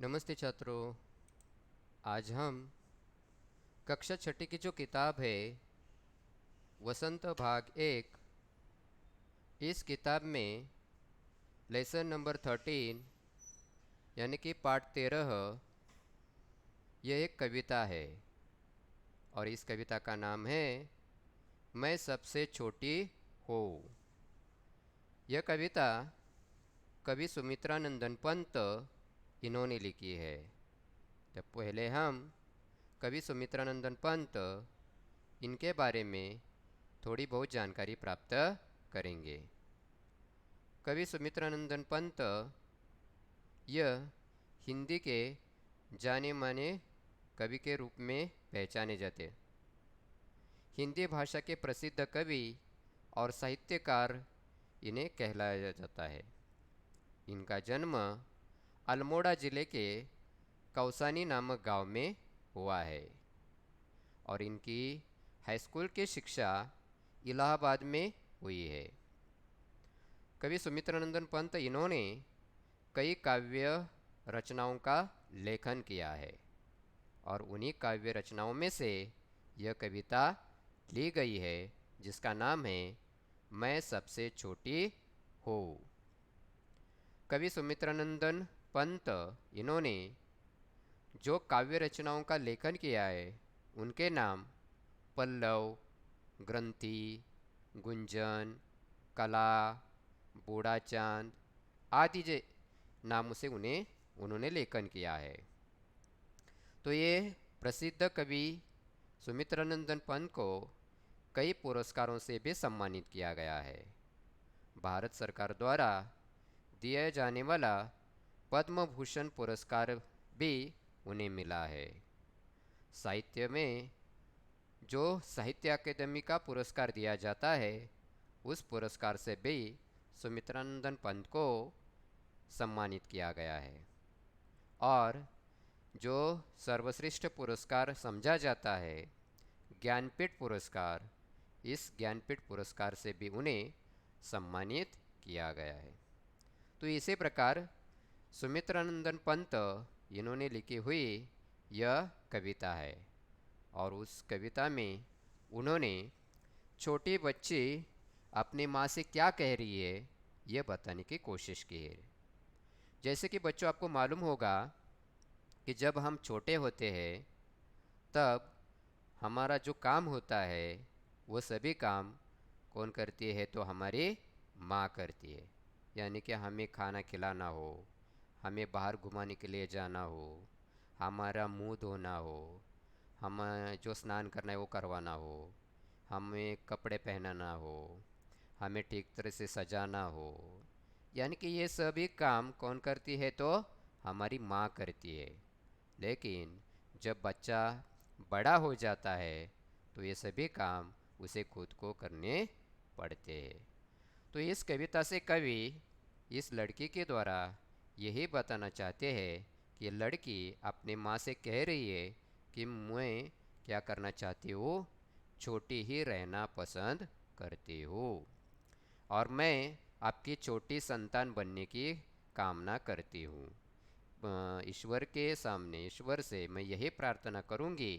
नमस्ते छात्रों। आज हम कक्षा छठी की जो किताब है वसंत भाग 1, इस किताब में लेसन नंबर 13 यानी कि पाठ 13, यह एक कविता है और इस कविता का नाम है मैं सबसे छोटी हूँ। यह कविता कवि सुमित्रानंदन पंत इन्होंने लिखी है। तो पहले हम कवि सुमित्रानंदन पंत इनके बारे में थोड़ी बहुत जानकारी प्राप्त करेंगे। कवि सुमित्रानंदन पंत यह हिंदी के जाने माने कवि के रूप में पहचाने जाते। हिंदी भाषा के प्रसिद्ध कवि और साहित्यकार इन्हें कहलाया जाता है। इनका जन्म अल्मोड़ा जिले के कौसानी नामक गांव में हुआ है और इनकी हाई स्कूल की शिक्षा इलाहाबाद में हुई है। कवि सुमित्रानंदन पंत इन्होंने कई काव्य रचनाओं का लेखन किया है और उन्हीं काव्य रचनाओं में से यह कविता ली गई है जिसका नाम है मैं सबसे छोटी हूँ। कवि सुमित्रानंदन पंत इन्होंने जो काव्य रचनाओं का लेखन किया है उनके नाम पल्लव, ग्रंथि, गुंजन, कला, बूढ़ा चांद आदि जे नामों से उन्होंने लेखन किया है। तो ये प्रसिद्ध कवि सुमित्रानंदन पंत को कई पुरस्कारों से भी सम्मानित किया गया है। भारत सरकार द्वारा दिया जाने वाला पद्म भूषण पुरस्कार भी उन्हें मिला है। साहित्य में जो साहित्य अकादमी का पुरस्कार दिया जाता है उस पुरस्कार से भी सुमित्रानंदन पंत को सम्मानित किया गया है। और जो सर्वश्रेष्ठ पुरस्कार समझा जाता है ज्ञानपीठ पुरस्कार, इस ज्ञानपीठ पुरस्कार से भी उन्हें सम्मानित किया गया है। तो इसी प्रकार सुमित्रानंदन पंत इन्होंने लिखी हुई यह कविता है और उस कविता में उन्होंने छोटी बच्ची अपनी माँ से क्या कह रही है यह बताने की कोशिश की है। जैसे कि बच्चों, आपको मालूम होगा कि जब हम छोटे होते हैं तब हमारा जो काम होता है वो सभी काम कौन करती है, तो हमारी माँ करती है। यानी कि हमें खाना खिलाना हो, हमें बाहर घुमाने के लिए जाना हो, हमारा मुंह धोना हो, हमें जो स्नान करना है वो करवाना हो, हमें कपड़े पहनाना हो, हमें ठीक तरह से सजाना हो, यानी कि ये सभी काम कौन करती है, तो हमारी माँ करती है। लेकिन जब बच्चा बड़ा हो जाता है तो ये सभी काम उसे खुद को करने पड़ते हैं। तो इस कविता से कवि इस लड़की के द्वारा यही बताना चाहते हैं कि लड़की अपनी माँ से कह रही है कि मैं क्या करना चाहती हूँ, छोटी ही रहना पसंद करती हूँ और मैं आपकी छोटी संतान बनने की कामना करती हूँ। ईश्वर के सामने ईश्वर से मैं यही प्रार्थना करूँगी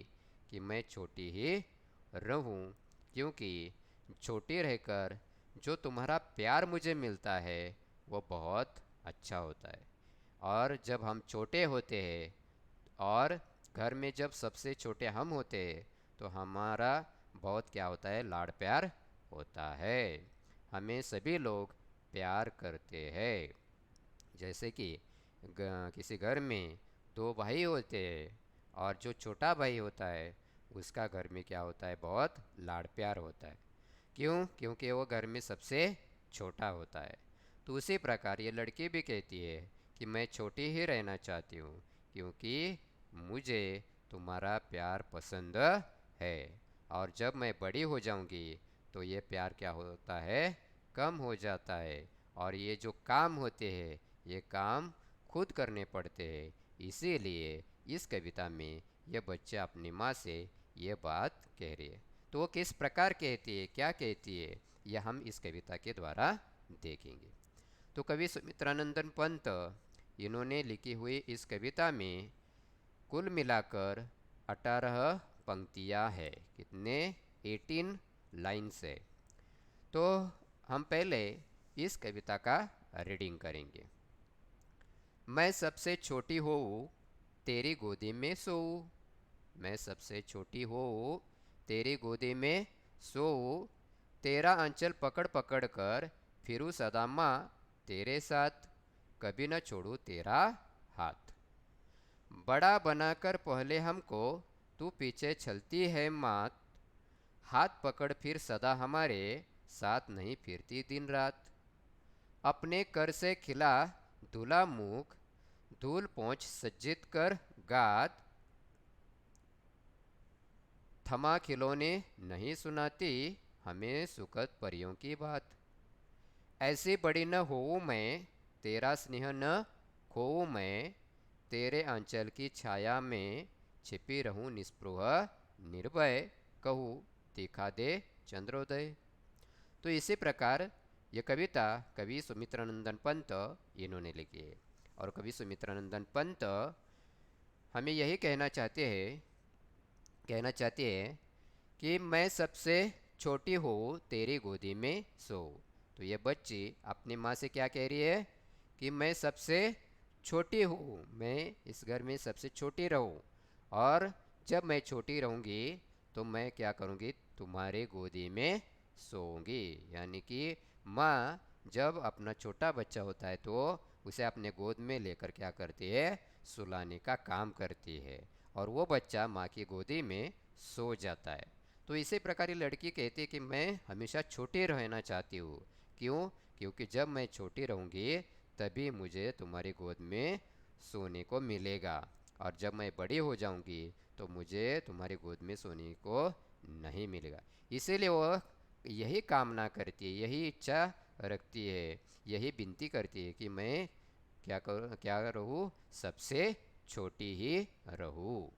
कि मैं छोटी ही रहूं, क्योंकि छोटी रहकर जो तुम्हारा प्यार मुझे मिलता है वो बहुत अच्छा होता है। और जब हम छोटे होते हैं और घर में जब सबसे छोटे हम होते हैं तो हमारा बहुत क्या होता है, लाड़ प्यार होता है। हमें सभी लोग प्यार करते हैं। जैसे कि किसी घर में दो भाई होते हैं और जो छोटा भाई होता है उसका घर में क्या होता है, बहुत लाड़ प्यार होता है। क्यों? क्योंकि वो घर में सबसे छोटा होता है। तो उसी प्रकार ये लड़की भी कहती है कि मैं छोटी ही रहना चाहती हूँ क्योंकि मुझे तुम्हारा प्यार पसंद है और जब मैं बड़ी हो जाऊँगी तो ये प्यार क्या होता है, कम हो जाता है और ये जो काम होते हैं ये काम खुद करने पड़ते हैं। इसीलिए इस कविता में यह बच्चा अपनी माँ से ये बात कह रही है। तो वो किस प्रकार कहती है, क्या कहती है, यह हम इस कविता के द्वारा देखेंगे। तो कवि सुमित्रानंदन पंत इन्होंने लिखी हुई इस कविता में कुल मिलाकर 18 पंक्तियाँ है। कितने? 18 लाइन्स है। तो हम पहले इस कविता का रीडिंग करेंगे। मैं सबसे छोटी हो तेरी गोदी में सोऊं, मैं सबसे छोटी हो तेरी गोदी में सोऊं, तेरा आंचल पकड़ पकड़ कर फिरूं सदा माँ तेरे साथ, कभी न छोड़ूं तेरा हाथ। बड़ा बनाकर पहले हमको तू पीछे चलती है मात, हाथ पकड़ फिर सदा हमारे साथ नहीं फिरती दिन रात। अपने कर से खिला धुला मुख, धूल पोंछ सज्जित कर गात, थमा खिलौने नहीं सुनाती हमें सुखद परियों की बात। ऐसी बड़ी न होऊं मैं तेरा स्नेह न खोऊं मैं, तेरे आंचल की छाया में छिपी रहूं निस्पृह निर्भय, कहूँ दिखा दे चंद्रोदय। तो इसी प्रकार ये कविता कवि सुमित्रानंदन पंत इन्होंने लिखी है। और कवि सुमित्रानंदन पंत हमें यही कहना चाहते हैं कि मैं सबसे छोटी हूँ तेरी गोदी में सो। तो ये बच्ची अपनी माँ से क्या कह रही है कि मैं सबसे छोटी हूँ, मैं इस घर में सबसे छोटी रहूँ, और जब मैं छोटी रहूँगी तो मैं क्या करूँगी? तुम्हारे गोदी में सोऊंगी। यानी कि माँ जब अपना छोटा बच्चा होता है तो उसे अपने गोद में लेकर क्या करती है? सुलाने का काम करती है, और वो बच्चा माँ की गोदी में सो जाता है। तो इसी प्रकार ये लड़की कहती है कि मैं हमेशा छोटी रहना चाहती हूँ। क्यों? क्योंकि जब मैं छोटी रहूँगी तभी मुझे तुम्हारी गोद में सोने को मिलेगा, और जब मैं बड़ी हो जाऊँगी तो मुझे तुम्हारी गोद में सोने को नहीं मिलेगा। इसीलिए वो यही कामना करती है, यही इच्छा रखती है, यही विनती करती है कि मैं क्या रहूँ? सबसे छोटी ही रहूँ।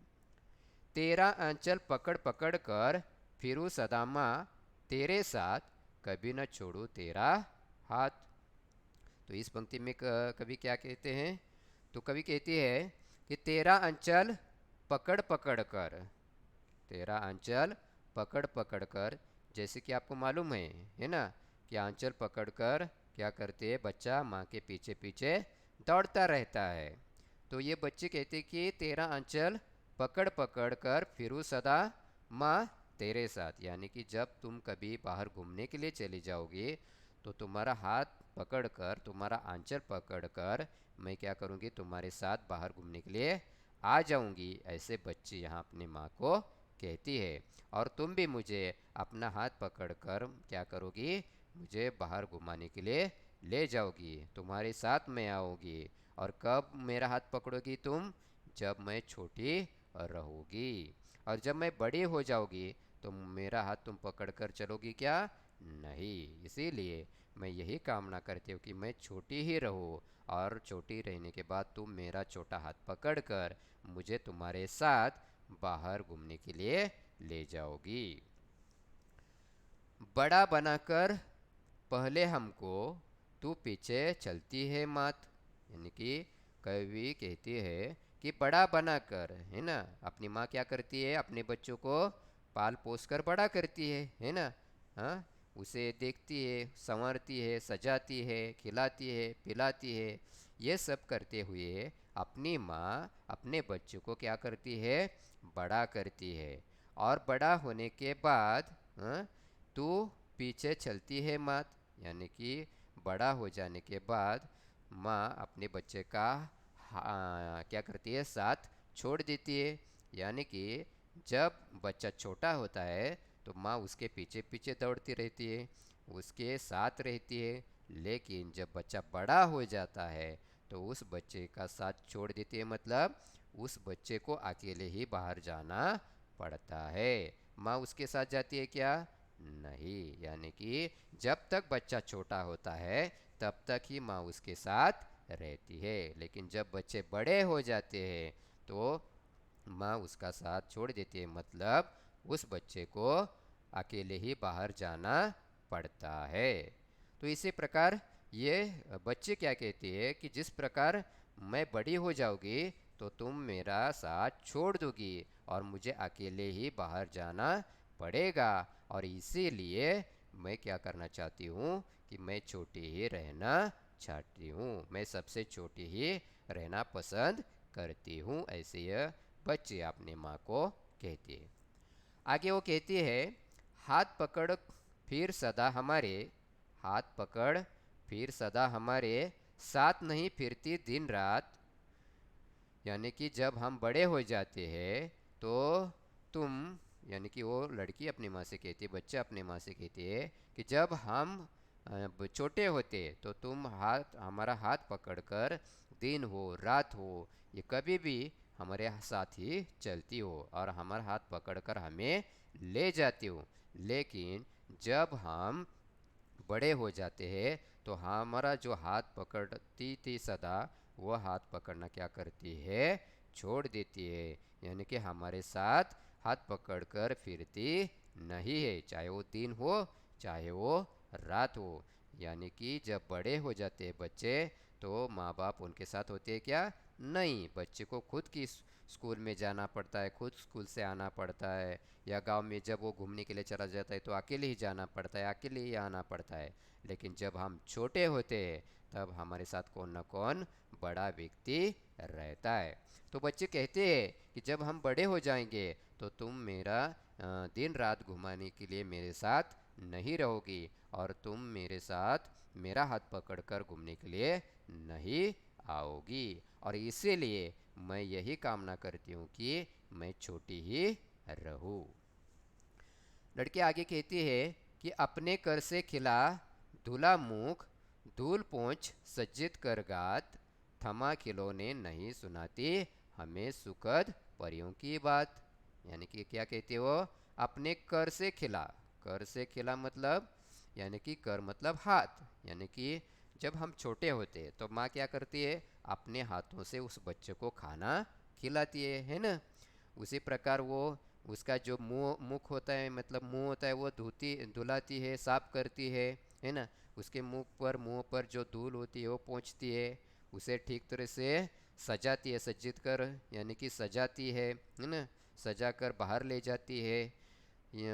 तेरा आंचल पकड़ पकड़ कर फिरूं सदा माँ तेरे साथ, कभी न छोड़ू तेरा हाथ। तो इस पंक्ति में कवि क्या कहते हैं? तो कवि कहती है कि तेरा आंचल पकड़ पकड़ कर, तेरा आंचल पकड़ पकड़ कर, जैसे कि आपको मालूम है ना, कि आंचल पकड़ कर क्या करते हैं? बच्चा माँ के पीछे पीछे दौड़ता रहता है। तो ये बच्चे कहते कि तेरा आंचल पकड़ पकड़ कर फिरूं सदा माँ तेरे साथ, यानी कि जब तुम कभी बाहर घूमने के लिए चली जाओगी तो तुम्हारा हाथ पकड़कर, तुम्हारा आंचल पकड़कर मैं क्या करूँगी? तुम्हारे साथ बाहर घूमने के लिए आ जाऊँगी। ऐसे बच्चे यहाँ अपनी माँ को कहती है। और तुम भी मुझे अपना हाथ पकड़कर क्या करोगी? मुझे बाहर घुमाने के लिए ले जाओगी, तुम्हारे साथ मैं आऊँगी। और कब मेरा हाथ पकड़ोगी तुम? जब मैं छोटी रहोगी। और जब मैं बड़ी हो जाओगी तो मेरा हाथ तुम पकड़कर चलोगी क्या? नहीं। इसीलिए मैं यही कामना करती हूँ कि मैं छोटी ही रहूँ, और छोटी रहने के बाद तुम मेरा छोटा हाथ पकड़कर मुझे तुम्हारे साथ बाहर घूमने के लिए ले जाओगी। बड़ा बनाकर पहले हमको तू पीछे चलती है मात, यानी कि कवि कहती है कि बड़ा बनाकर, है ना, अपनी माँ क्या करती है? अपने बच्चों को पाल पोस कर बड़ा करती है ना। हाँ, उसे देखती है, संवारती है, सजाती है, खिलाती है, पिलाती है। ये सब करते हुए अपनी माँ अपने बच्चों को क्या करती है? बड़ा करती है। और बड़ा होने के बाद हाँ, तू पीछे चलती है मात, यानी कि बड़ा हो जाने के बाद माँ अपने बच्चे का क्या करती है? साथ छोड़ देती है। यानी कि जब बच्चा छोटा होता है तो माँ उसके पीछे पीछे दौड़ती रहती है, उसके साथ रहती है। लेकिन जब बच्चा बड़ा हो जाता है तो उस बच्चे का साथ छोड़ देती है, मतलब उस बच्चे को अकेले ही बाहर जाना पड़ता है। माँ उसके साथ जाती है क्या? नहीं। यानी कि जब तक बच्चा छोटा होता है तब तक ही माँ उसके साथ रहती है, लेकिन जब बच्चे बड़े हो जाते हैं तो माँ उसका साथ छोड़ देती है, मतलब उस बच्चे को अकेले ही बाहर जाना पड़ता है। तो इसी प्रकार ये बच्चे क्या कहती है कि जिस प्रकार मैं बड़ी हो जाऊंगी तो तुम मेरा साथ छोड़ दोगी और मुझे अकेले ही बाहर जाना पड़ेगा। और इसीलिए मैं क्या करना चाहती हूँ कि मैं छोटी ही रहना चाहती हूँ, मैं सबसे छोटी ही रहना पसंद करती हूँ। ऐसे यह बच्ची अपनी माँ को कहती है। आगे वो कहती है, हाथ पकड़ फिर सदा हमारे, हाथ पकड़ फिर सदा हमारे, साथ नहीं फिरती दिन रात। यानी कि जब हम बड़े हो जाते हैं तो तुम, यानी कि वो लड़की अपनी माँ से कहती है, बच्चा अपनी माँ से कहती है कि जब हम छोटे होते तो तुम हाथ, हमारा हाथ पकड़कर दिन हो रात हो ये कभी भी हमारे साथ ही चलती हो और हमारा हाथ पकड़कर हमें ले जाती हो। लेकिन जब हम बड़े हो जाते हैं तो हमारा जो हाथ पकड़ती थी सदा, वह हाथ पकड़ना क्या करती है, छोड़ देती है। यानी कि हमारे साथ हाथ पकड़कर फिरती नहीं है, चाहे वो दिन हो चाहे वो रात हो। यानी कि जब बड़े हो जाते हैं बच्चे तो माँ बाप उनके साथ होते हैं क्या, नहीं, बच्चे को खुद की स्कूल में जाना पड़ता है, खुद स्कूल से आना पड़ता है, या गांव में जब वो घूमने के लिए चला जाता है तो अकेले ही जाना पड़ता है, अकेले ही आना पड़ता है। लेकिन जब हम छोटे होते हैं तब हमारे साथ कौन ना कौन बड़ा व्यक्ति रहता है। तो बच्चे कहते हैं कि जब हम बड़े हो जाएंगे तो तुम मेरा दिन रात घुमाने के लिए मेरे साथ नहीं रहोगी और तुम मेरे साथ मेरा हाथ पकड़कर घूमने के लिए नहीं आओगी। और इसीलिए मैं यही कामना करती हूँ कि मैं छोटी ही रहूं। लड़की आगे कहती है कि अपने कर से खिला धुला मुख, धूल पोंछ सज्जित कर गात, थमा खिलौने नहीं सुनाती हमें सुखद परियों की बात। यानी कि क्या कहती हो, अपने कर से खिला, कर से खिला मतलब, यानी कि कर मतलब हाथ, यानी कि जब हम छोटे होते हैं तो माँ क्या करती है, अपने हाथों से उस बच्चे को खाना खिलाती है ना। उसी प्रकार वो उसका जो मुंह मुख होता है, मतलब मुंह होता है, वो धोती धुलाती है, साफ करती है ना। उसके मुंह पर जो धूल होती है वो पोंछती है, उसे ठीक तरह से सजाती है, सज्जित कर यानी कि सजाती है ना, सजा कर बाहर ले जाती है,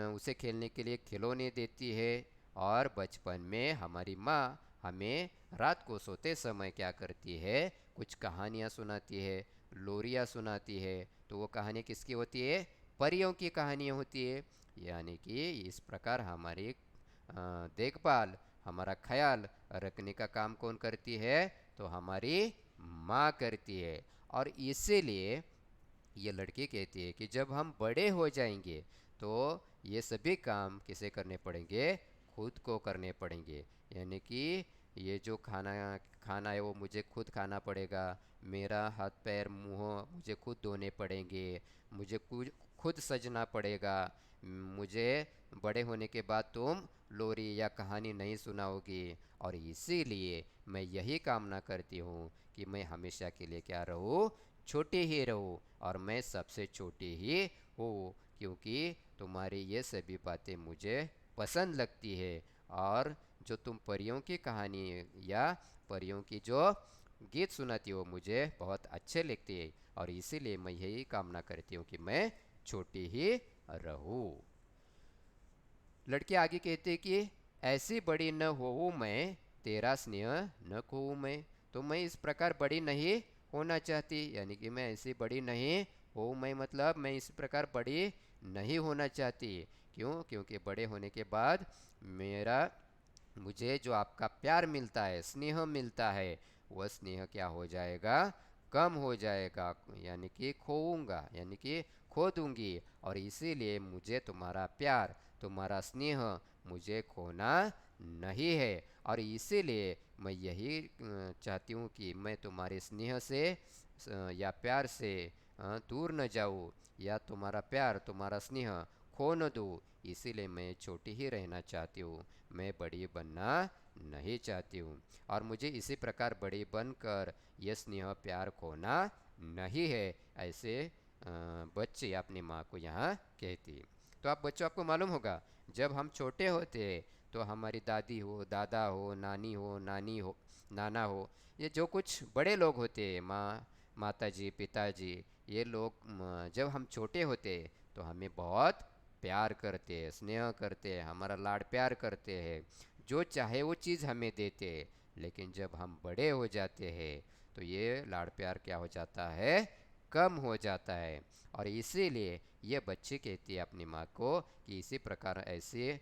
उसे खेलने के लिए खिलौने देती है। और बचपन में हमारी माँ हमें रात को सोते समय क्या करती है, कुछ कहानियाँ सुनाती है, लोरियाँ सुनाती है। तो वो कहानी किसकी होती है, परियों की कहानियाँ होती है। यानी कि इस प्रकार हमारी देखभाल, हमारा ख्याल रखने का काम कौन करती है, तो हमारी माँ करती है। और इसीलिए ये लड़की कहती है कि जब हम बड़े हो जाएंगे तो ये सभी काम किसे करने पड़ेंगे, खुद को करने पड़ेंगे। यानी कि ये जो खाना खाना है वो मुझे खुद खाना पड़ेगा, मेरा हाथ पैर मुंह मुझे खुद धोने पड़ेंगे, मुझे खुद खुद सजना पड़ेगा। मुझे बड़े होने के बाद तुम लोरी या कहानी नहीं सुनाओगी। और इसीलिए मैं यही कामना करती हूँ कि मैं हमेशा के लिए क्या रहूँ, छोटी ही रहूँ और मैं सबसे छोटी ही हूँ, क्योंकि तुम्हारी ये सभी बातें मुझे पसंद लगती है। और जो तुम परियों की कहानी या परियों की जो गीत सुनाती हो मुझे बहुत अच्छे लगते हैं। और इसीलिए मैं यही कामना करती हूँ कि मैं छोटी ही रहूँ। लड़की आगे कहते कि ऐसी बड़ी न होऊं मैं, तेरा स्नेह न खोऊं मैं। तो मैं इस प्रकार बड़ी नहीं होना चाहती, यानी कि मैं ऐसी बड़ी नहीं हो, मैं मतलब मैं इस प्रकार बड़ी नहीं होना चाहती। क्यों, क्योंकि बड़े होने के बाद मेरा मुझे जो आपका प्यार मिलता है, स्नेह मिलता है, वह स्नेह क्या हो जाएगा, कम हो जाएगा, यानी कि खोऊंगा, यानी कि खो दूंगी। और इसीलिए मुझे तुम्हारा प्यार, तुम्हारा स्नेह मुझे खोना नहीं है। और इसीलिए मैं यही चाहती हूँ कि मैं तुम्हारे स्नेह से या प्यार से दूर न जाऊँ, या तुम्हारा प्यार तुम्हारा स्नेह खो न दूँ। इसीलिए मैं छोटी ही रहना चाहती हूँ, मैं बड़ी बनना नहीं चाहती हूँ। और मुझे इसी प्रकार बड़ी बनकर ये स्नेह प्यार खोना नहीं है। ऐसे बच्चे अपनी माँ को यहाँ कहती। तो आप बच्चों, आपको मालूम होगा जब हम छोटे होते हैं तो हमारी दादी हो, दादा हो, नानी हो, नाना हो, ये जो कुछ बड़े लोग होते हैं, माँ, माताजी, पिताजी, ये लोग जब हम छोटे होते हैं तो हमें बहुत प्यार करते हैं, स्नेह करते हैं, हमारा लाड प्यार करते हैं, जो चाहे वो चीज़ हमें देते हैं। लेकिन जब हम बड़े हो जाते हैं तो ये लाड़ प्यार क्या हो जाता है, कम हो जाता है। और इसीलिए ये बच्ची कहती है अपनी माँ को कि इसी प्रकार ऐसे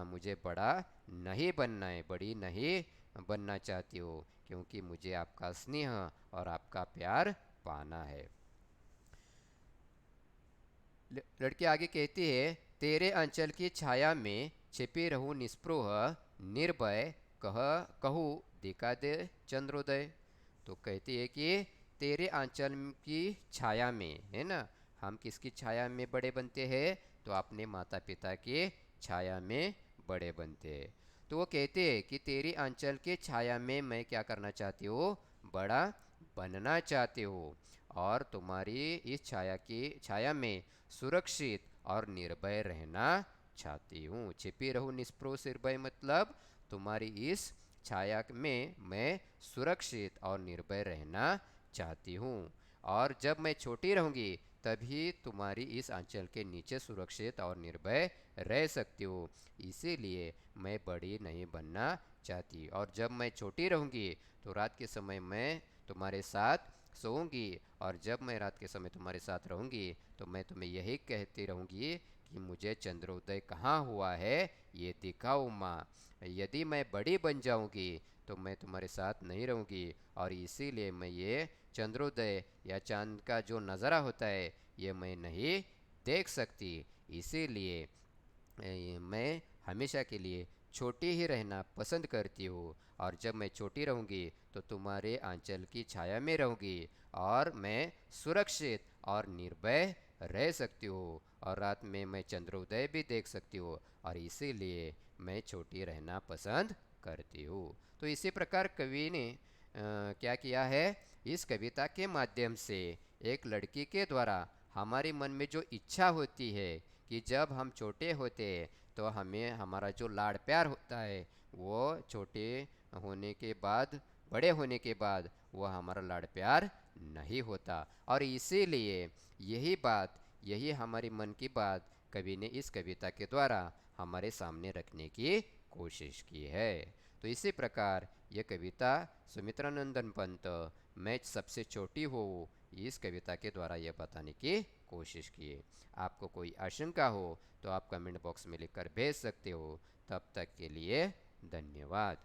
मुझे बड़ा नहीं बनना है, बड़ी नहीं बनना चाहती हो, क्योंकि मुझे आपका स्नेह और आपका प्यार पाना है। लड़की आगे कहती है, तेरे अंचल की छाया में छिपी रहूं निस्पृह, निर्भय, कह कहूँ दिखा दे चंद्रोदय। तो कहती है कि तेरे आंचल की छाया में, है ना, हम किसकी छाया में बड़े बनते हैं, तो अपने माता पिता की छाया में बड़े बनते हैं। तो वो कहते हैं कि तेरी आंचल की छाया में मैं क्या करना चाहती हूँ, बड़ा बनना चाहती हूँ, और तुम्हारी इस छाया में सुरक्षित और निर्भय रहना चाहती हूँ। छिपी रहूं निष्प्रो निर्भय मतलब तुम्हारी इस छाया में मैं सुरक्षित और निर्भय रहना चाहती हूँ, और जब मैं छोटी रहूँगी तभी तुम्हारी इस आंचल के नीचे सुरक्षित और निर्भय रह सकती हूँ। इसीलिए मैं बड़ी नहीं बनना चाहती, और जब मैं छोटी रहूँगी तो रात के समय मैं तुम्हारे साथ सोऊंगी, और जब मैं रात के समय तुम्हारे साथ रहूंगी तो मैं तुम्हें यही कहती रहूंगी कि मुझे चंद्रोदय कहाँ हुआ है, ये दिखाओ माँ। यदि मैं बड़ी बन जाऊंगी तो मैं तुम्हारे साथ नहीं रहूंगी, और इसीलिए मैं ये चंद्रोदय या चांद का जो नज़ारा होता है ये मैं नहीं देख सकती। इसीलिए मैं हमेशा के लिए छोटी ही रहना पसंद करती हूँ, और जब मैं छोटी रहूँगी तो तुम्हारे आंचल की छाया में रहूँगी, और मैं सुरक्षित और निर्भय रह सकती हूँ, और रात में मैं चंद्रोदय भी देख सकती हूँ, और इसीलिए मैं छोटी रहना पसंद करती हूँ। तो इसी प्रकार कवि ने क्या किया है, इस कविता के माध्यम से एक लड़की के द्वारा हमारे मन में जो इच्छा होती है कि जब हम छोटे होते हैं तो हमें हमारा जो लाड़ प्यार होता है वो छोटे होने के बाद, बड़े होने के बाद वो हमारा लाड़ प्यार नहीं होता, और इसीलिए यही हमारी मन की बात कवि ने इस कविता के द्वारा हमारे सामने रखने की कोशिश की है। तो इसी प्रकार ये कविता सुमित्रानंदन पंत, मैं सबसे छोटी हूँ, इस कविता के द्वारा यह बताने की कोशिश की है। आपको कोई आशंका हो तो आप कमेंट बॉक्स में लिखकर भेज सकते हो। तब तक के लिए धन्यवाद।